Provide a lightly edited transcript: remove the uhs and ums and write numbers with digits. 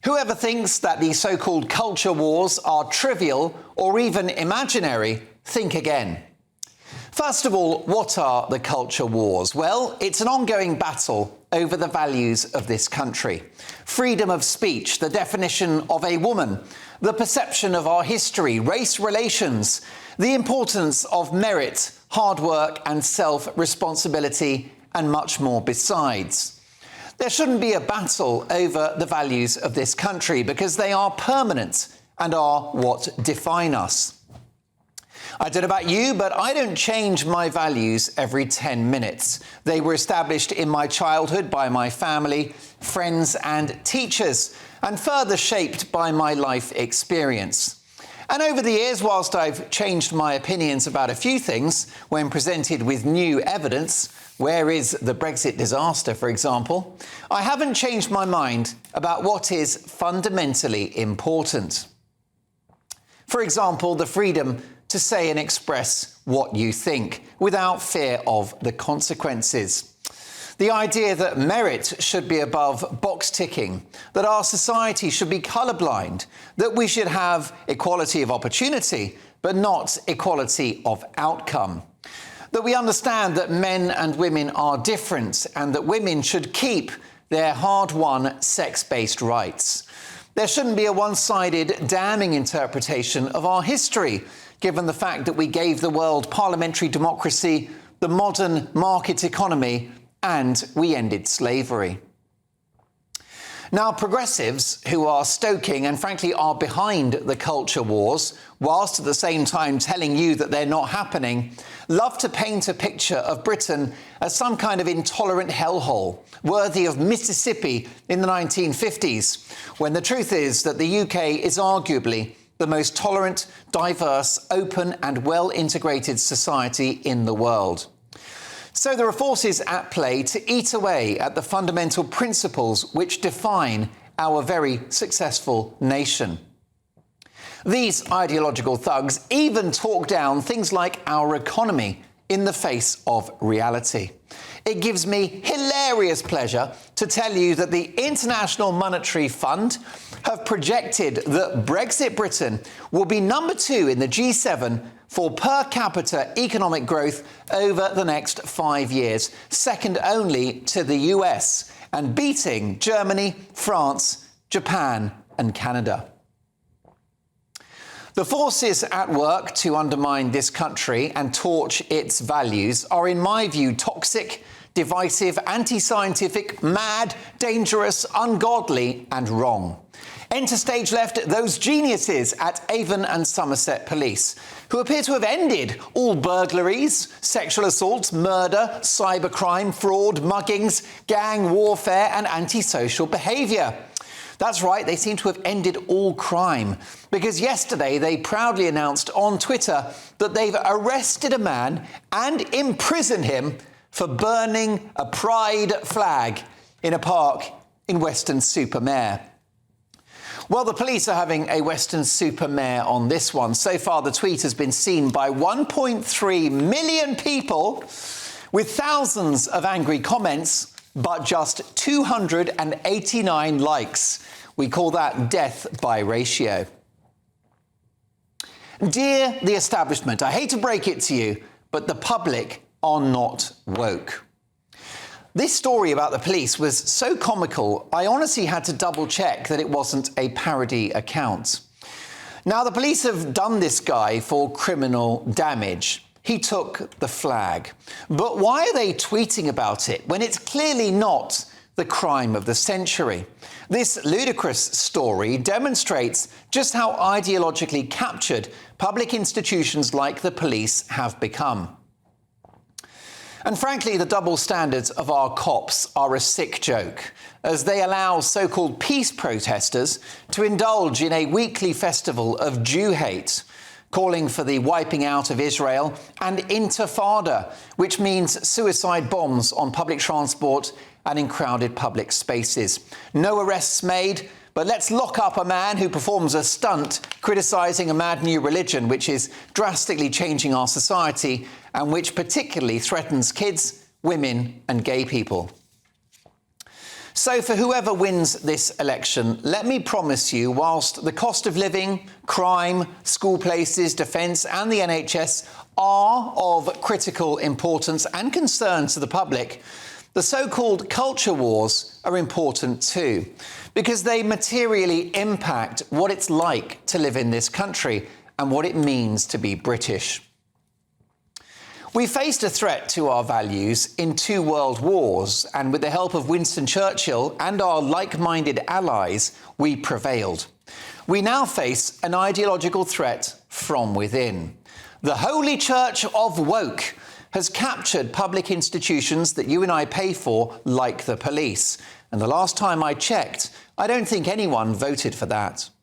Whoever thinks that the so-called culture wars are trivial or even imaginary, think again. First of all, what are the culture wars? Well, it's an ongoing battle over the values of this country. Freedom of speech, the definition of a woman, the perception of our history, race relations, the importance of merit, hard work and self-responsibility, and much more besides. There shouldn't be a battle over the values of this country because they are permanent and are what define us. I don't know about you, but I don't change my values every 10 minutes. They were established in my childhood by my family, friends and teachers, and further shaped by my life experience. And over the years, whilst I've changed my opinions about a few things when presented with new evidence, where is the Brexit disaster, for example, I haven't changed my mind about what is fundamentally important. For example, the freedom to say and express what you think without fear of the consequences. The idea that merit should be above box ticking, that our society should be colourblind, that we should have equality of opportunity, but not equality of outcome. That we understand that men and women are different and that women should keep their hard-won sex-based rights. There shouldn't be a one-sided, damning interpretation of our history, given the fact that we gave the world parliamentary democracy, the modern market economy, and we ended slavery. Now, progressives who are stoking and frankly are behind the culture wars, whilst at the same time telling you that they're not happening, love to paint a picture of Britain as some kind of intolerant hellhole, worthy of Mississippi in the 1950s, when the truth is that the UK is arguably the most tolerant, diverse, open and well-integrated society in the world. So there are forces at play to eat away at the fundamental principles which define our very successful nation. These ideological thugs even talk down things like our economy in the face of reality. It gives me hilarious pleasure to tell you that the International Monetary Fund have projected that Brexit Britain will be number 2 in the G7 for per capita economic growth over the next 5 years, second only to the US, and beating Germany, France, Japan and Canada. The forces at work to undermine this country and torch its values are, in my view, toxic, divisive, anti-scientific, mad, dangerous, ungodly and wrong. Enter stage left those geniuses at Avon and Somerset Police, who appear to have ended all burglaries, sexual assaults, murder, cybercrime, fraud, muggings, gang warfare and antisocial behaviour. That's right, they seem to have ended all crime, because yesterday they proudly announced on Twitter that they've arrested a man and imprisoned him for burning a pride flag in a park in Weston-super-Mare. Well, the police are having a Weston-super-Mare on this one. So far, the tweet has been seen by 1.3 million people, with thousands of angry comments, but just 289 likes. We call that death by ratio. Dear the establishment, I hate to break it to you, but the public are not woke. This story about the police was so comical, I honestly had to double-check that it wasn't a parody account. Now, the police have done this guy for criminal damage. He took the flag. But why are they tweeting about it when it's clearly not the crime of the century? This ludicrous story demonstrates just how ideologically captured public institutions like the police have become. And frankly, the double standards of our cops are a sick joke, as they allow so-called peace protesters to indulge in a weekly festival of Jew hate, calling for the wiping out of Israel, and intifada, which means suicide bombs on public transport and in crowded public spaces. No arrests made, but let's lock up a man who performs a stunt criticising a mad new religion which is drastically changing our society and which particularly threatens kids, women and gay people. So for whoever wins this election, let me promise you, whilst the cost of living, crime, school places, defence and the NHS are of critical importance and concern to the public, the so-called culture wars are important too, because they materially impact what it's like to live in this country and what it means to be British. We faced a threat to our values in 2 world wars, and with the help of Winston Churchill and our like-minded allies, we prevailed. We now face an ideological threat from within. The Holy Church of Woke has captured public institutions that you and I pay for, like the police. And the last time I checked, I don't think anyone voted for that.